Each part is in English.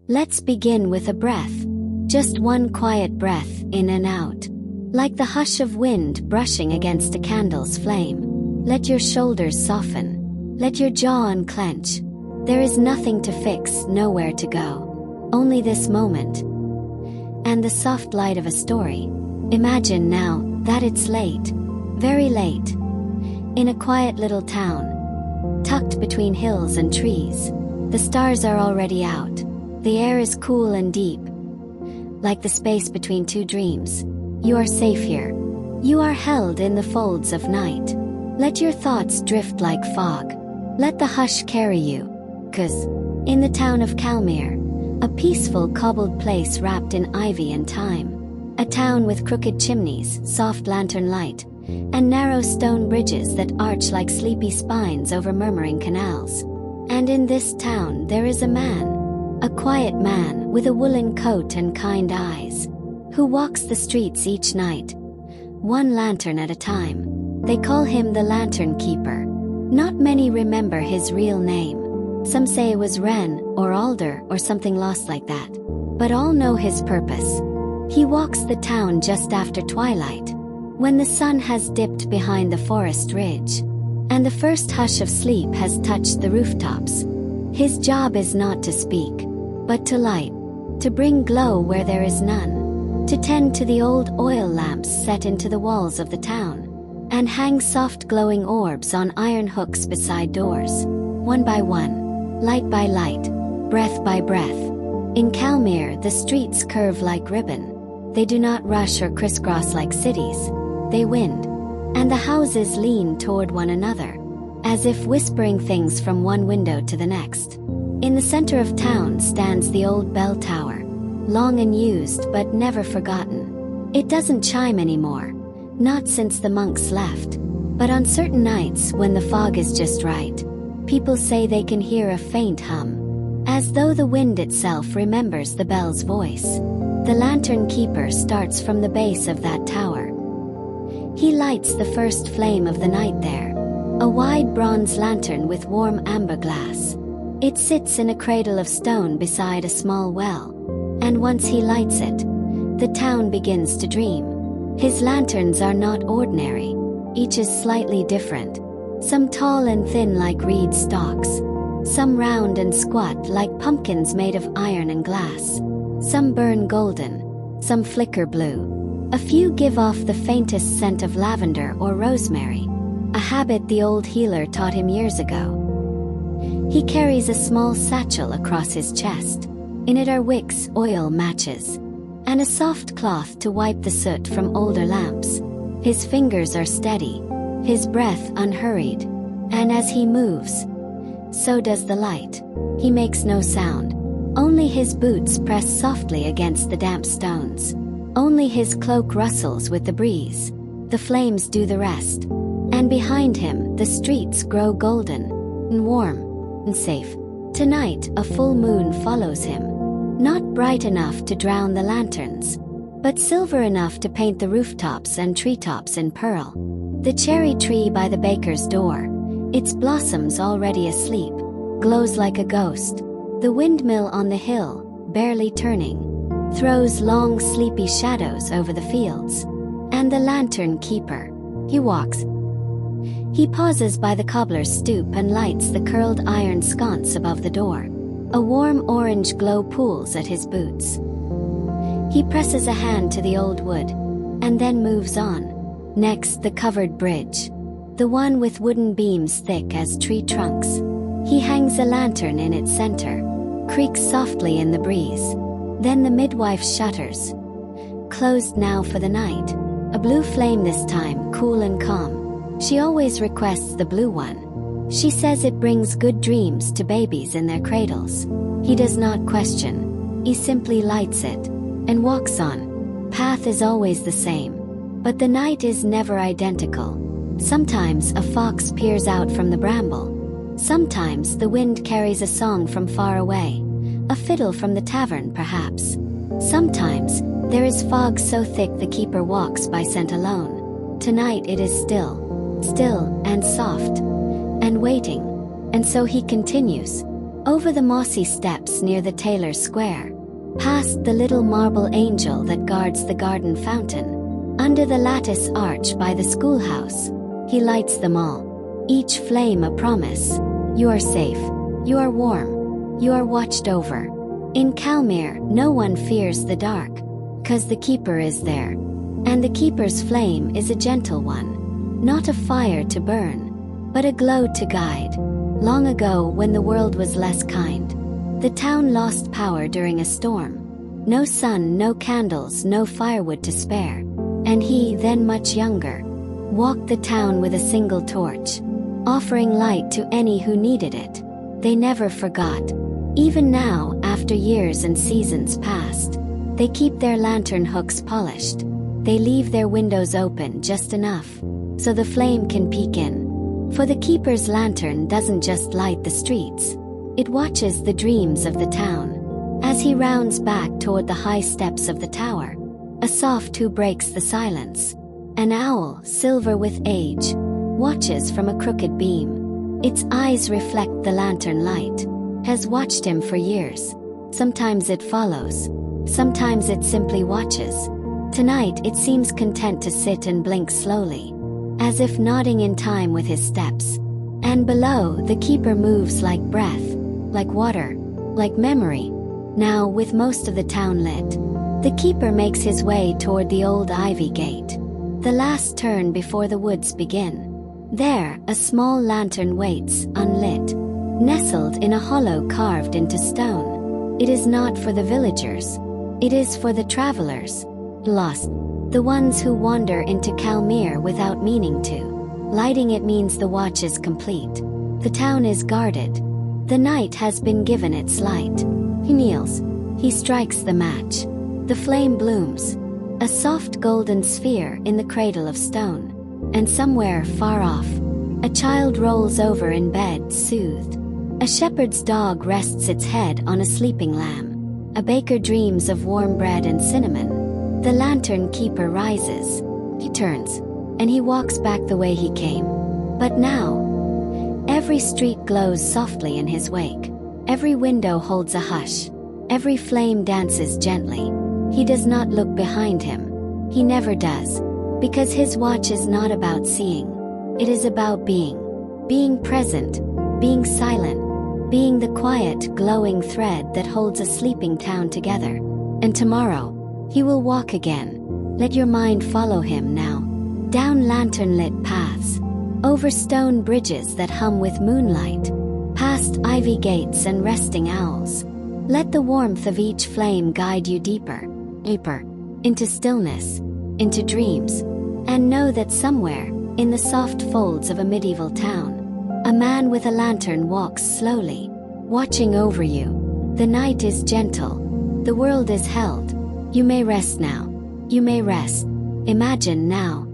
Let's begin with a breath. Just one quiet breath, in and out. Like the hush of wind brushing against a candle's flame. Let your shoulders soften. Let your jaw unclench. There is nothing to fix, nowhere to go. Only this moment. And the soft light of a story. Imagine now that it's late. Very late. In a quiet little town. Tucked between hills and trees. The stars are already out. The air is cool and deep. Like the space between two dreams. You are safe here. You are held in the folds of night. Let your thoughts drift like fog. Let the hush carry you. 'Cause in the town of Calmere, a peaceful cobbled place wrapped in ivy and thyme. A town with crooked chimneys, soft lantern light, and narrow stone bridges that arch like sleepy spines over murmuring canals. And in this town there is a man. A quiet man with a woolen coat and kind eyes, who walks the streets each night, one lantern at a time. They call him the Lantern Keeper. Not many remember his real name. Some say it was Wren, or Alder, or something lost like that. But all know his purpose. He walks the town just after twilight, when the sun has dipped behind the forest ridge, and the first hush of sleep has touched the rooftops. His job is not to speak, but to light, to bring glow where there is none, to tend to the old oil lamps set into the walls of the town, and hang soft glowing orbs on iron hooks beside doors, one by one, light by light, breath by breath. In Calmere the streets curve like ribbon. They do not rush or crisscross like cities. They wind, and the houses lean toward one another, as if whispering things from one window to the next. In the center of town stands the old bell tower, long unused but never forgotten. It doesn't chime anymore, not since the monks left, but on certain nights when the fog is just right, people say they can hear a faint hum, as though the wind itself remembers the bell's voice. The Lantern Keeper starts from the base of that tower. He lights the first flame of the night there, a wide bronze lantern with warm amber glass. It sits in a cradle of stone beside a small well, and once he lights it, the town begins to dream. His lanterns are not ordinary, each is slightly different. Some tall and thin like reed stalks, some round and squat like pumpkins made of iron and glass. Some burn golden, some flicker blue. A few give off the faintest scent of lavender or rosemary, a habit the old healer taught him years ago. He carries a small satchel across his chest. In it are wicks, oil, matches, and a soft cloth to wipe the soot from older lamps. His fingers are steady, his breath unhurried, and as he moves, so does the light. He makes no sound. Only his boots press softly against the damp stones. Only his cloak rustles with the breeze. The flames do the rest. And behind him, the streets grow golden, and warm, and safe. Tonight, a full moon follows him. Not bright enough to drown the lanterns, but silver enough to paint the rooftops and treetops in pearl. The cherry tree by the baker's door, its blossoms already asleep, glows like a ghost. The windmill on the hill, barely turning, throws long sleepy shadows over the fields. And the Lantern Keeper, he walks. He pauses by the cobbler's stoop and lights the curled iron sconce above the door. A warm orange glow pools at his boots. He presses a hand to the old wood, and then moves on. Next, the covered bridge, the one with wooden beams thick as tree trunks. He hangs a lantern in its center, creaks softly in the breeze. Then the midwife's shutters, closed now for the night. A blue flame this time, cool and calm. She always requests the blue one. She says it brings good dreams to babies in their cradles. He does not question. He simply lights it, and walks on. Path is always the same, but the night is never identical. Sometimes a fox peers out from the bramble. Sometimes the wind carries a song from far away, a fiddle from the tavern perhaps. Sometimes there is fog so thick the keeper walks by scent alone. Tonight it is still and soft, and waiting, and so he continues. over the mossy steps near the tailor's square, past the little marble angel that guards the garden fountain, under the lattice arch by the schoolhouse. He lights them all, each flame a promise. You are safe, you are warm, you are watched over. In Calmere, no one fears the dark, 'cause the keeper is there. And the keeper's flame is a gentle one, not a fire to burn, but a glow to guide. Long ago, when the world was less kind, the town lost power during a storm. No sun, no candles, no firewood to spare. And he, then much younger, walked the town with a single torch, offering light to any who needed it. They never forgot. Even now, after years and seasons past, they keep their lantern hooks polished. They leave their windows open just enough, so the flame can peek in. For the keeper's lantern doesn't just light the streets, it watches the dreams of the town. As he rounds back toward the high steps of the tower, a soft who breaks the silence. An owl, silver with age, watches from a crooked beam. Its eyes reflect the lantern light, has watched him for years. Sometimes it follows, sometimes it simply watches. Tonight it seems content to sit and blink slowly, as if nodding in time with his steps. And below, the keeper moves like breath, like water, like memory. Now, with most of the town lit, the keeper makes his way toward the old ivy gate, the last turn before the woods begin. There, a small lantern waits, unlit, nestled in a hollow carved into stone. It is not for the villagers, it is for the travelers, lost, the ones who wander into Calmere without meaning to. Lighting it means the watch is complete. The town is guarded. The night has been given its light. He kneels. He strikes the match. The flame blooms, a soft golden sphere in the cradle of stone. And somewhere far off, a child rolls over in bed, soothed. A shepherd's dog rests its head on a sleeping lamb. A baker dreams of warm bread and cinnamon. The lantern keeper rises. He turns, and he walks back the way he came. But now, every street glows softly in his wake. Every window holds a hush. Every flame dances gently. He does not look behind him. He never does, because his watch is not about seeing. It is about being. Being present, being silent, being the quiet, glowing thread that holds a sleeping town together. And tomorrow, he will walk again. Let your mind follow him now. Down lantern-lit paths, over stone bridges that hum with moonlight, past ivy gates and resting owls. Let the warmth of each flame guide you deeper, deeper, into stillness, into dreams. And know that somewhere, in the soft folds of a medieval town, a man with a lantern walks slowly, watching over you. The night is gentle. The world is held. You may rest now. You may rest. Imagine now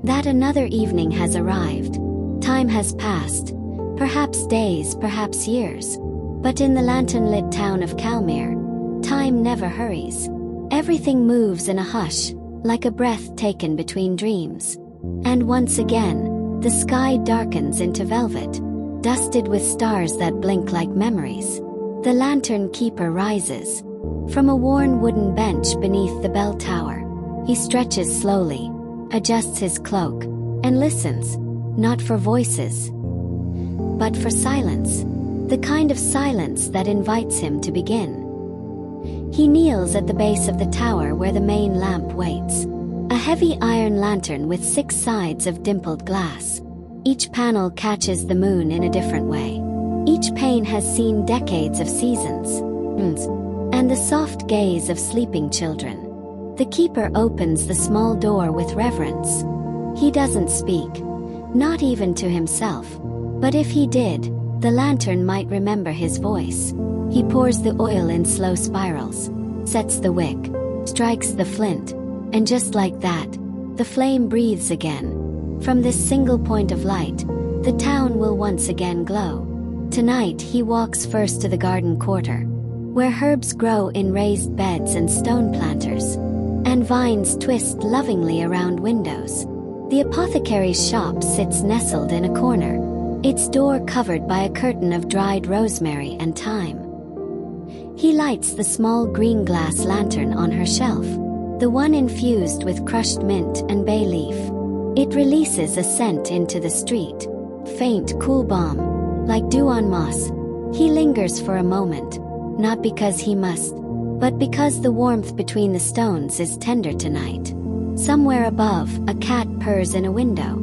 that another evening has arrived. Time has passed. Perhaps days, perhaps years. But in the lantern-lit town of Calmere, time never hurries. Everything moves in a hush, like a breath taken between dreams. And once again, the sky darkens into velvet, dusted with stars that blink like memories. The lantern keeper rises from a worn wooden bench beneath the bell tower. He stretches slowly, adjusts his cloak, and listens, not for voices, but for silence, the kind of silence that invites him to begin. He kneels at the base of the tower where the main lamp waits, a heavy iron lantern with 6 sides of dimpled glass. Each panel catches the moon in a different way. Each pane has seen decades of seasons, and the soft gaze of sleeping children. The keeper opens the small door with reverence. He doesn't speak, not even to himself. But if he did, the lantern might remember his voice. He pours the oil in slow spirals, sets the wick, strikes the flint, and just like that, the flame breathes again. From this single point of light, the town will once again glow. Tonight he walks first to the garden quarter, where herbs grow in raised beds and stone planters, and vines twist lovingly around windows. The apothecary's shop sits nestled in a corner, its door covered by a curtain of dried rosemary and thyme. He lights the small green glass lantern on her shelf, the one infused with crushed mint and bay leaf. It releases a scent into the street, faint, cool balm, like dew on moss. He lingers for a moment, not because he must, but because the warmth between the stones is tender tonight. Somewhere above, a cat purrs in a window.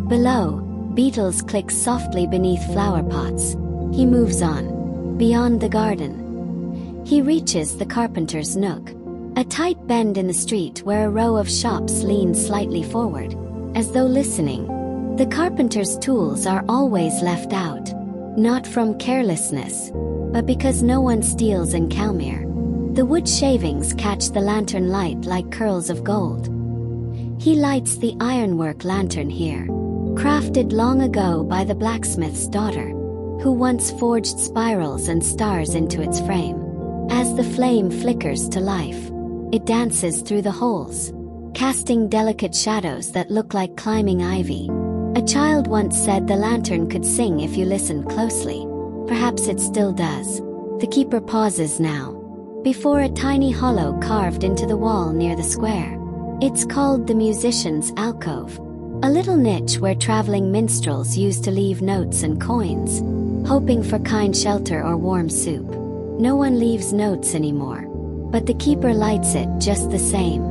Below, beetles click softly beneath flower pots. He moves on, beyond the garden. He reaches the carpenter's nook, a tight bend in the street where a row of shops lean slightly forward, as though listening. The carpenter's tools are always left out, not from carelessness, but because no one steals in Calmere. The wood shavings catch the lantern light like curls of gold. He lights the ironwork lantern here, crafted long ago by the blacksmith's daughter, who once forged spirals and stars into its frame. As the flame flickers to life, it dances through the holes, casting delicate shadows that look like climbing ivy. A child once said the lantern could sing if you listened closely. Perhaps it still does. The keeper pauses now, before a tiny hollow carved into the wall near the square. It's called the musician's alcove, a little niche where traveling minstrels used to leave notes and coins, hoping for kind shelter or warm soup. No one leaves notes anymore, but the keeper lights it just the same.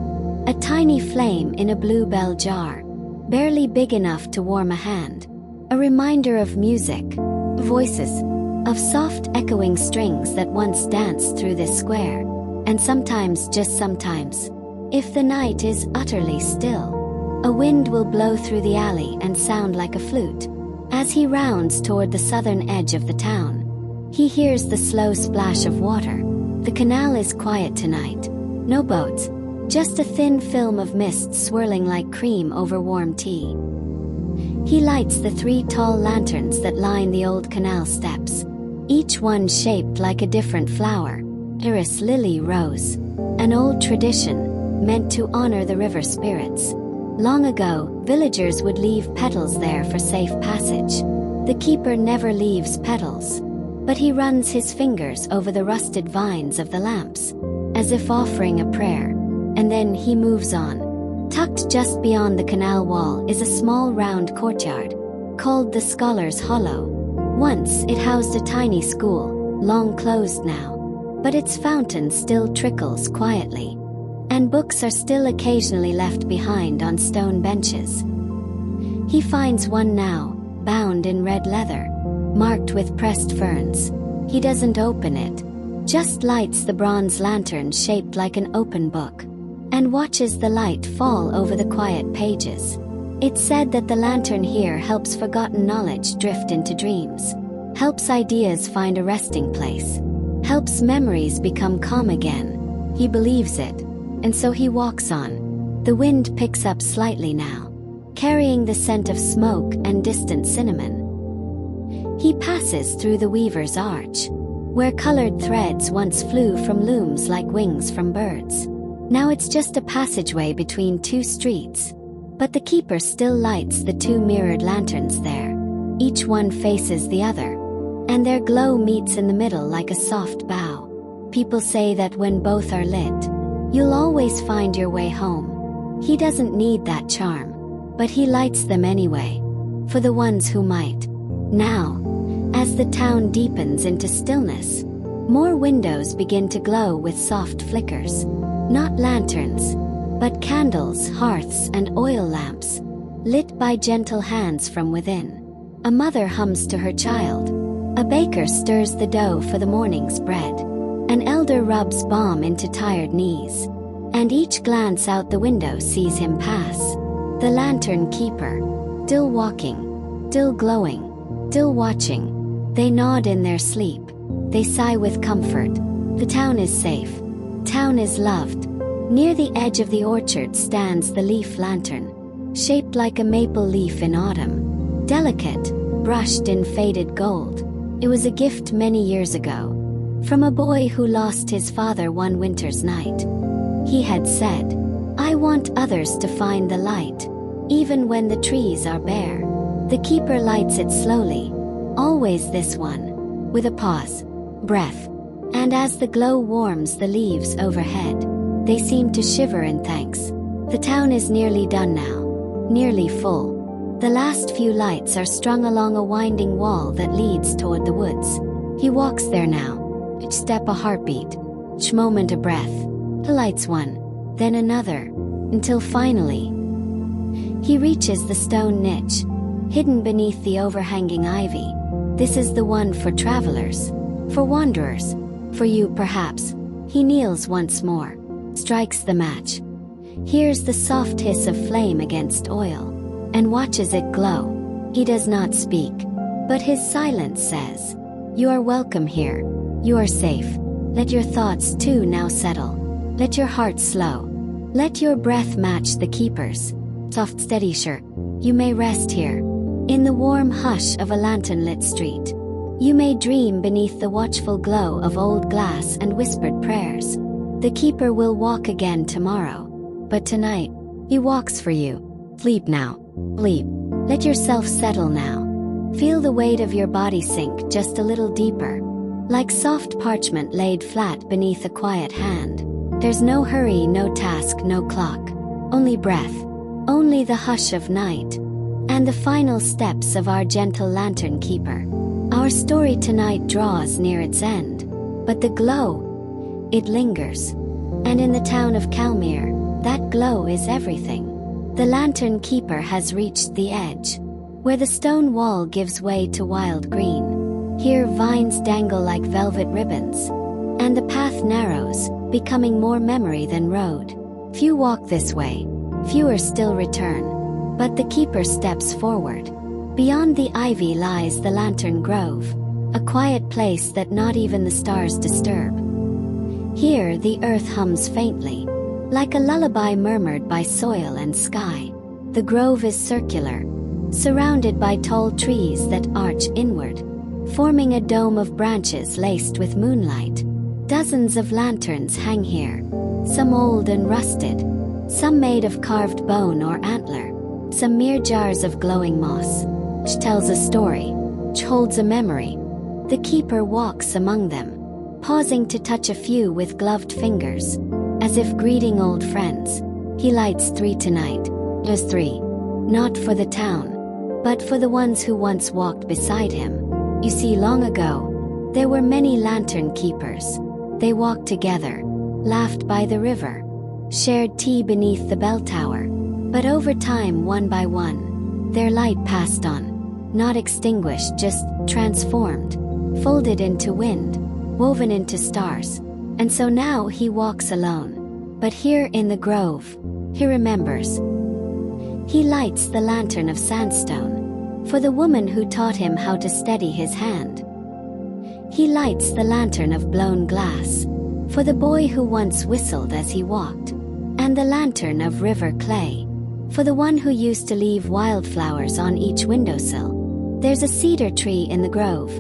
A tiny flame in a bluebell jar, barely big enough to warm a hand. A reminder of music, voices, of soft echoing strings that once danced through this square. And sometimes, just sometimes, if the night is utterly still, a wind will blow through the alley and sound like a flute. As he rounds toward the southern edge of the town, he hears the slow splash of water. The canal is quiet tonight. No boats, just a thin film of mist swirling like cream over warm tea. He lights the 3 tall lanterns that line the old canal steps, each one shaped like a different flower: iris, lily, rose. An old tradition, meant to honor the river spirits. Long ago, villagers would leave petals there for safe passage. The keeper never leaves petals, but he runs his fingers over the rusted vines of the lamps, as if offering a prayer, and then he moves on. Tucked just beyond the canal wall is a small round courtyard, called the Scholar's Hollow. Once it housed a tiny school, long closed now, but its fountain still trickles quietly, and books are still occasionally left behind on stone benches. He finds one now, bound in red leather, marked with pressed ferns. He doesn't open it, just lights the bronze lantern shaped like an open book, and watches the light fall over the quiet pages. It's said that the lantern here helps forgotten knowledge drift into dreams, helps ideas find a resting place, helps memories become calm again. He believes it, and so he walks on. The wind picks up slightly now, carrying the scent of smoke and distant cinnamon. He passes through the weaver's arch, where colored threads once flew from looms like wings from birds. Now it's just a passageway between 2 streets, but the keeper still lights the 2 mirrored lanterns there. Each one faces the other, and their glow meets in the middle like a soft bow. People say that when both are lit, you'll always find your way home. He doesn't need that charm, but he lights them anyway, for the ones who might. Now, as the town deepens into stillness, more windows begin to glow with soft flickers. Not lanterns, but candles, hearths, and oil lamps, lit by gentle hands from within. A mother hums to her child. A baker stirs the dough for the morning's bread. An elder rubs balm into tired knees. And each glance out the window sees him pass. The lantern keeper, still walking, still glowing, still watching. They nod in their sleep. They sigh with comfort. The town is safe. Town is loved. Near the edge of the orchard stands the leaf lantern, shaped like a maple leaf in autumn, delicate, brushed in faded gold. It was a gift many years ago, from a boy who lost his father one winter's night. He had said, "I want others to find the light, even when the trees are bare." The keeper lights it slowly, Always this one. With a pause. Breath. And as the glow warms the leaves overhead, they seem to shiver in thanks. The town is nearly done now. Nearly full. The last few lights are strung along a winding wall that leads toward the woods. He walks there now. Each step a heartbeat. Each moment a breath. He lights one, then another, until finally, he reaches the stone niche, hidden beneath the overhanging ivy. This is the one for travelers, for wanderers, for you perhaps. He kneels once more, strikes the match, hears the soft hiss of flame against oil, and watches it glow. He does not speak, but his silence says, "You are welcome here. You are safe. Let your thoughts too now settle. Let your heart slow. Let your breath match the keeper's. Soft steady shirt. You may rest here, in the warm hush of a lantern-lit street. You may dream beneath the watchful glow of old glass and whispered prayers. The keeper will walk again tomorrow, but tonight, he walks for you. Sleep now. Sleep. Let yourself settle now. Feel the weight of your body sink just a little deeper, like soft parchment laid flat beneath a quiet hand. There's no hurry, no task, no clock. Only breath. Only the hush of night. And the final steps of our gentle lantern keeper. Our story tonight draws near its end. But the glow, it lingers. And in the town of Calmere, that glow is everything. The lantern keeper has reached the edge, where the stone wall gives way to wild green. Here vines dangle like velvet ribbons, and the path narrows, becoming more memory than road. Few walk this way, fewer still return, but the keeper steps forward. Beyond the ivy lies the lantern grove, a quiet place that not even the stars disturb. Here the earth hums faintly, like a lullaby murmured by soil and sky. The grove is circular, surrounded by tall trees that arch inward, forming a dome of branches laced with moonlight. Dozens of lanterns hang here, some old and rusted, some made of carved bone or antler, some mere jars of glowing moss. Each tells a story, each holds a memory. The keeper walks among them, pausing to touch a few with gloved fingers, as if greeting old friends. He lights 3 tonight, just 3. Not for the town, but for the ones who once walked beside him. You see, long ago, there were many lantern keepers. They walked together, laughed by the river, shared tea beneath the bell tower. But over time, one by one, their light passed on, not extinguished, just transformed, folded into wind, woven into stars. And so now he walks alone. But here in the grove, he remembers. He lights the lantern of sandstone, for the woman who taught him how to steady his hand. He lights the lantern of blown glass, for the boy who once whistled as he walked, and the lantern of river clay, for the one who used to leave wildflowers on each windowsill. There's a cedar tree in the grove,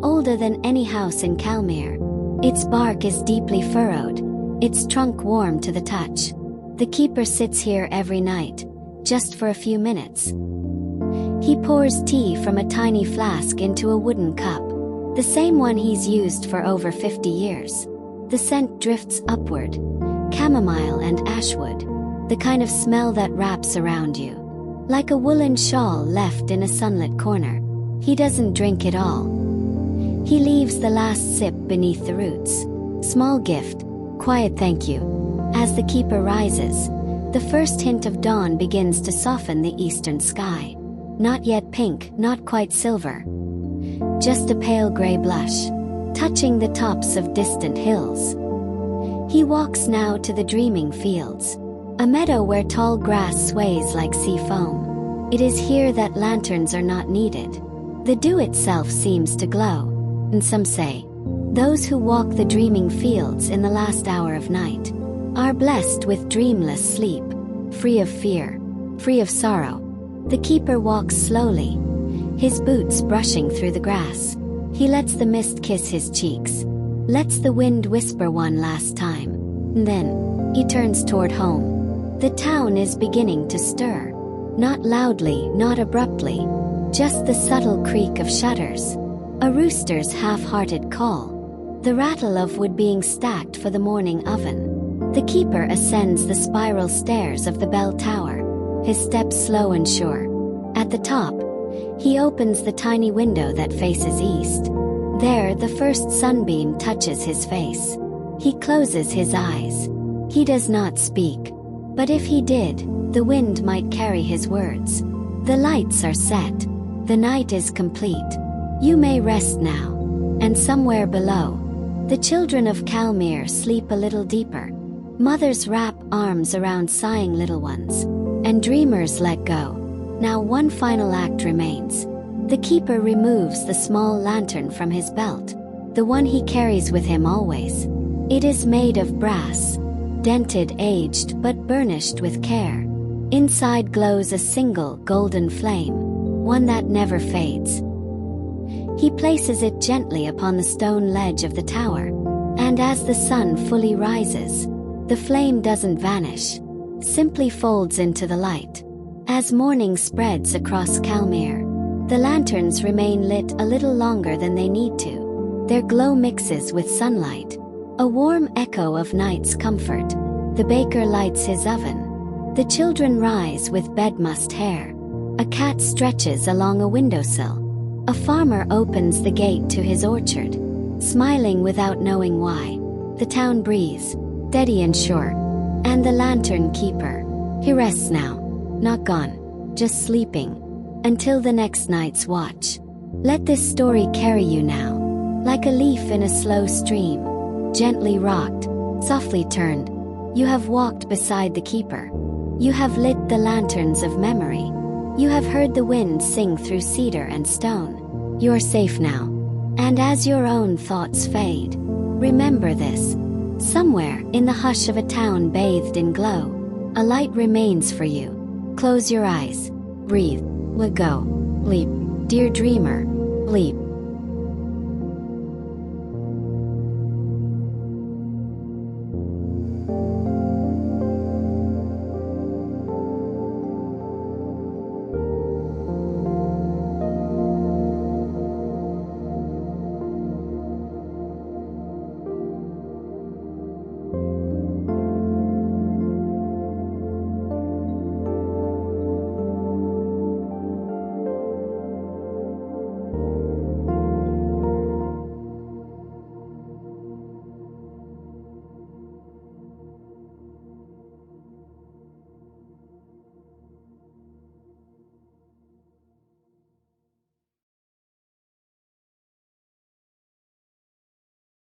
older than any house in Calmere. Its bark is deeply furrowed, its trunk warm to the touch. The keeper sits here every night, just for a few minutes. He pours tea from a tiny flask into a wooden cup, the same one he's used for over 50 years. The scent drifts upward, chamomile and ashwood, the kind of smell that wraps around you, like a woolen shawl left in a sunlit corner. He doesn't drink it all. He leaves the last sip beneath the roots. Small gift, quiet thank you. As the keeper rises, the first hint of dawn begins to soften the eastern sky. Not yet pink, not quite silver. Just a pale gray blush, touching the tops of distant hills. He walks now to the dreaming fields, a meadow where tall grass sways like sea foam. It is here that lanterns are not needed. The dew itself seems to glow, and some say, those who walk the dreaming fields in the last hour of night are blessed with dreamless sleep, free of fear, free of sorrow. The keeper walks slowly, his boots brushing through the grass. He lets the mist kiss his cheeks, lets the wind whisper one last time, and then he turns toward home. The town is beginning to stir, not loudly, not abruptly, just the subtle creak of shutters, a rooster's half-hearted call, the rattle of wood being stacked for the morning oven. The keeper ascends the spiral stairs of the bell tower, his steps slow and sure. At the top, he opens the tiny window that faces east. There, the first sunbeam touches his face. He closes his eyes. He does not speak. But if he did, the wind might carry his words. The lights are set. The night is complete. You may rest now. And somewhere below, the children of Calmere sleep a little deeper. Mothers wrap arms around sighing little ones. And dreamers let go. Now one final act remains. The keeper removes the small lantern from his belt, the one he carries with him always. It is made of brass, dented, aged, but burnished with care. Inside glows a single golden flame, one that never fades. He places it gently upon the stone ledge of the tower, and as the sun fully rises, the flame doesn't vanish, simply folds into the light. As morning spreads across Calmere, the lanterns remain lit a little longer than they need to. Their glow mixes with sunlight, a warm echo of night's comfort. The baker lights his oven. The children rise with bedmussed hair. A cat stretches along a windowsill. A farmer opens the gate to his orchard, smiling without knowing why. The town breeze, steady and sure. And the lantern keeper, he rests now, not gone, just sleeping, until the next night's watch. Let this story carry you now, like a leaf in a slow stream, gently rocked, softly turned. You have walked beside the keeper. You have lit the lanterns of memory. You have heard the wind sing through cedar and stone. You're safe now. And as your own thoughts fade, remember this. Somewhere in the hush of a town bathed in glow, a light remains for you. Close your eyes. Breathe. Let go. Leap. Dear dreamer. Leap.